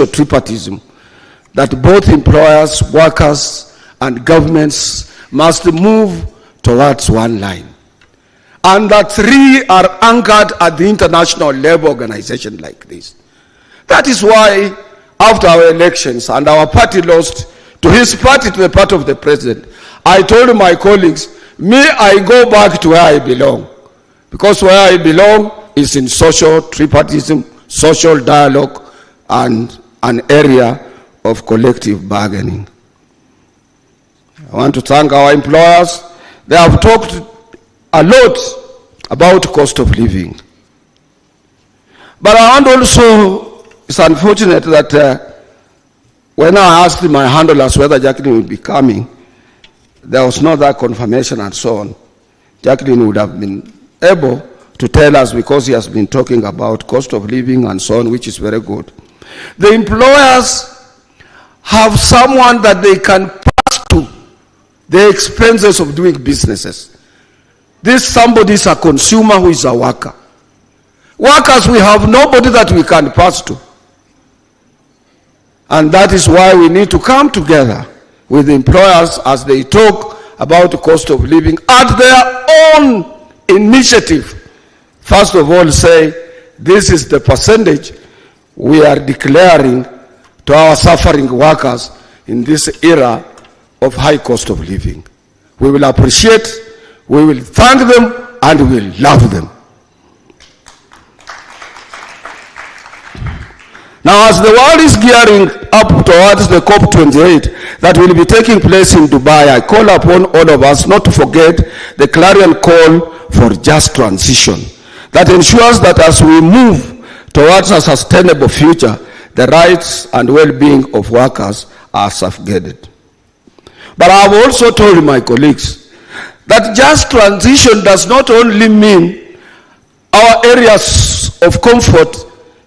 tripartism, that both employers, workers, and governments must move towards one line. And that three are anchored at the International Labour Organization like this. That is why, after our elections and our party lost to his party, to the party of the president, I told my colleagues, I go back to where I belong. Because where I belong is in social tripartism, social dialogue, and an area of collective bargaining. I want to thank our employers. They have talked a lot about cost of living. But I want also, it's unfortunate that when I asked my handlers whether Jacqueline would be coming, there was no that confirmation and so on. Jacqueline would have been able to tell us, because he has been talking about cost of living and so on, which is very good. The employers have someone that they can pass to the expenses of doing businesses. This somebody is a consumer who is a worker. Workers, we have nobody that we can pass to. And that is why we need to come together with the employers as they talk about the cost of living at their own initiative. First of all, say, this is the percentage we are declaring to our suffering workers in this era of high cost of living. We will appreciate, we will thank them, and we will love them. Now, as the world is gearing up towards the COP28 that will be taking place in Dubai, I call upon all of us not to forget the clarion call for just transition that ensures that as we move towards a sustainable future, the rights and well-being of workers are safeguarded. But I have also told my colleagues that just transition does not only mean our areas of comfort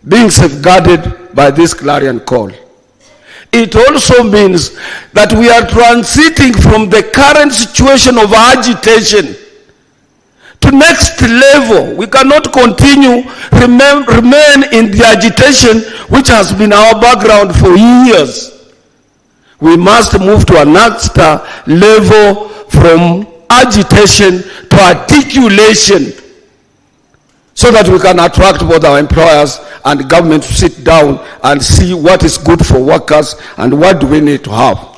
being safeguarded by this clarion call. It also means that we are transiting from the current situation of agitation to next level. We cannot continue, remain in the agitation which has been our background for years. We must move to a next level from agitation to articulation, so that we can attract both our employers and government to sit down and see what is good for workers and what do we need to have.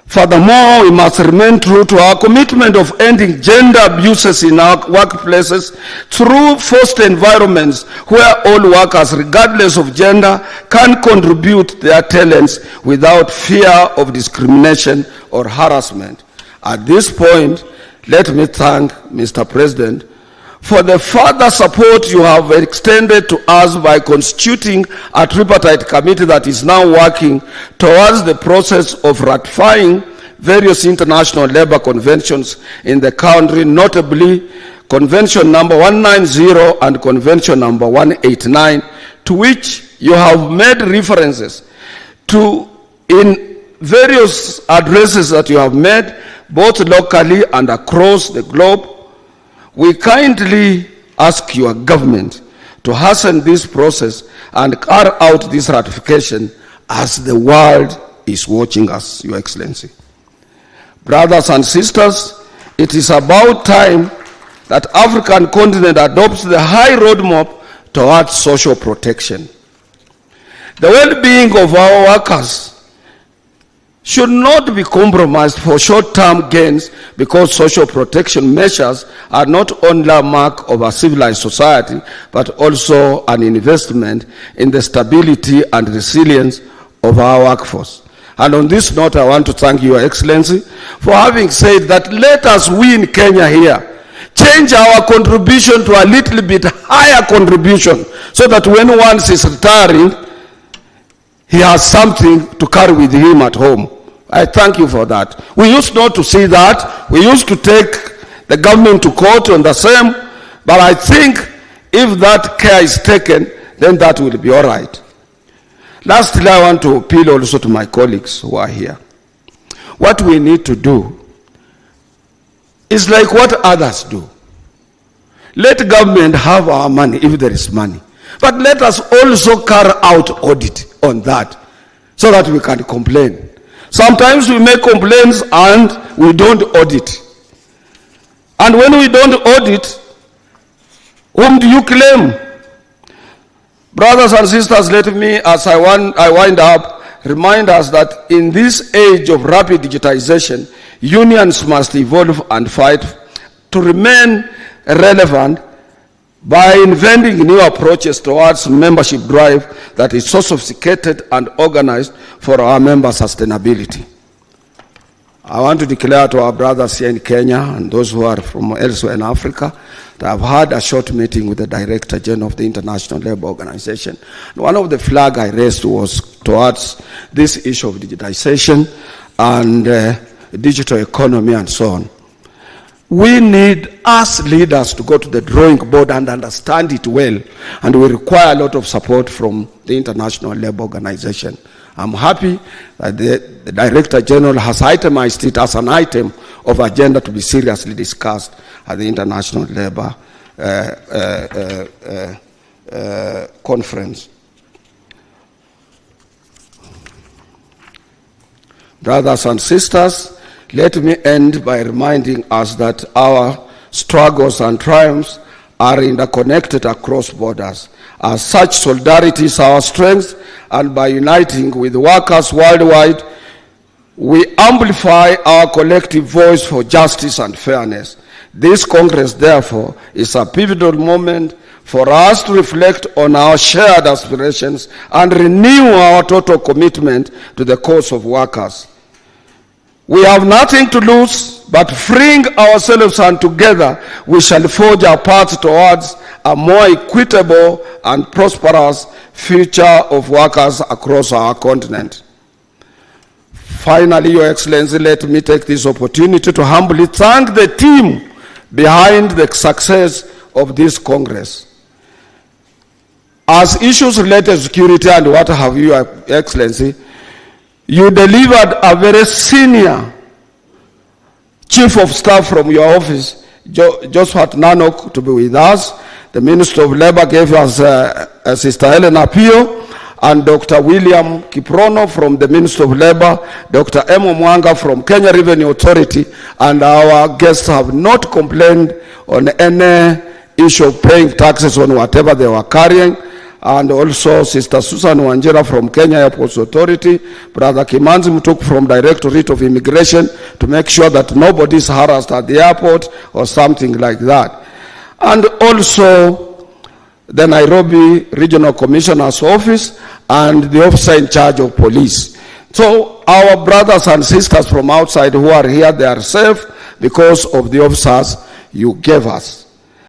Furthermore, we must remain true to our commitment of ending gender abuses in our workplaces through forced environments where all workers, regardless of gender, can contribute their talents without fear of discrimination or harassment. At this point, let me thank Mr. President for the further support you have extended to us by constituting a tripartite committee that is now working towards the process of ratifying various international labor conventions in the country, notably Convention number 190 and Convention number 189, to which you have made references to in various addresses that you have made, both locally and across the globe. We kindly ask your government to hasten this process and carry out this ratification as the world is watching us, Your Excellency. Brothers and sisters, it is about time that African continent adopts the high roadmap towards social protection. The well-being of our workers should not be compromised for short-term gains, because social protection measures are not only a mark of a civilized society, but also an investment in the stability and resilience of our workforce. And on this note, I want to thank Your Excellency for having said that let us, we in Kenya here, change our contribution to a little bit higher contribution, so that when one is retiring, he has something to carry with him at home. I thank you for that. We used not to see that. We used to take the government to court on the same, but I think if that care is taken, then that will be all right. Lastly, I want to appeal also to my colleagues who are here. What we need to do is like what others do. Let government have our money if there is money. But let us also carry out audit on that so that we can complain. Sometimes we make complaints and we don't audit. And when we don't audit, whom do you claim? Brothers and sisters, let me, as I wind up, remind us that in this age of rapid digitization, unions must evolve and fight to remain relevant by inventing new approaches towards membership drive that is so sophisticated and organized for our member sustainability. I want to declare to our brothers here in Kenya and those who are from elsewhere in Africa that I've had a short meeting with the Director General of the International Labour Organization. One of the flags I raised was towards this issue of digitization and digital economy and so on. We need, as leaders, to go to the drawing board and understand it well, and we require a lot of support from the International Labour Organization. I'm happy that the Director General has itemized it as an item of agenda to be seriously discussed at the International Labour Conference. Brothers and sisters, let me end by reminding us that our struggles and triumphs are interconnected across borders. As such, solidarity is our strength, and by uniting with workers worldwide, we amplify our collective voice for justice and fairness. This Congress, therefore, is a pivotal moment for us to reflect on our shared aspirations and renew our total commitment to the cause of workers. We have nothing to lose, but freeing ourselves, and together we shall forge our path towards a more equitable and prosperous future of workers across our continent. Finally, Your Excellency, let me take this opportunity to humbly thank the team behind the success of this Congress. As issues related to security and what have you, Your Excellency, you delivered a very senior Chief of Staff from your office, Josephat Nanok, to be with us. The Minister of Labour gave us Sister Helena Pio, and Dr. William Kiprono from the Minister of Labour, Dr. Emo Mwanga from Kenya Revenue Authority, and our guests have not complained on any issue of paying taxes on whatever they were carrying. And also Sister Susan Wanjera from Kenya Airports Authority, Brother Kimanzi Mutuk from Directorate of Immigration, to make sure that nobody is harassed at the airport or something like that. And also the Nairobi Regional Commissioner's Office and the officer in charge of police. So our brothers and sisters from outside who are here, they are safe because of the officers you gave us.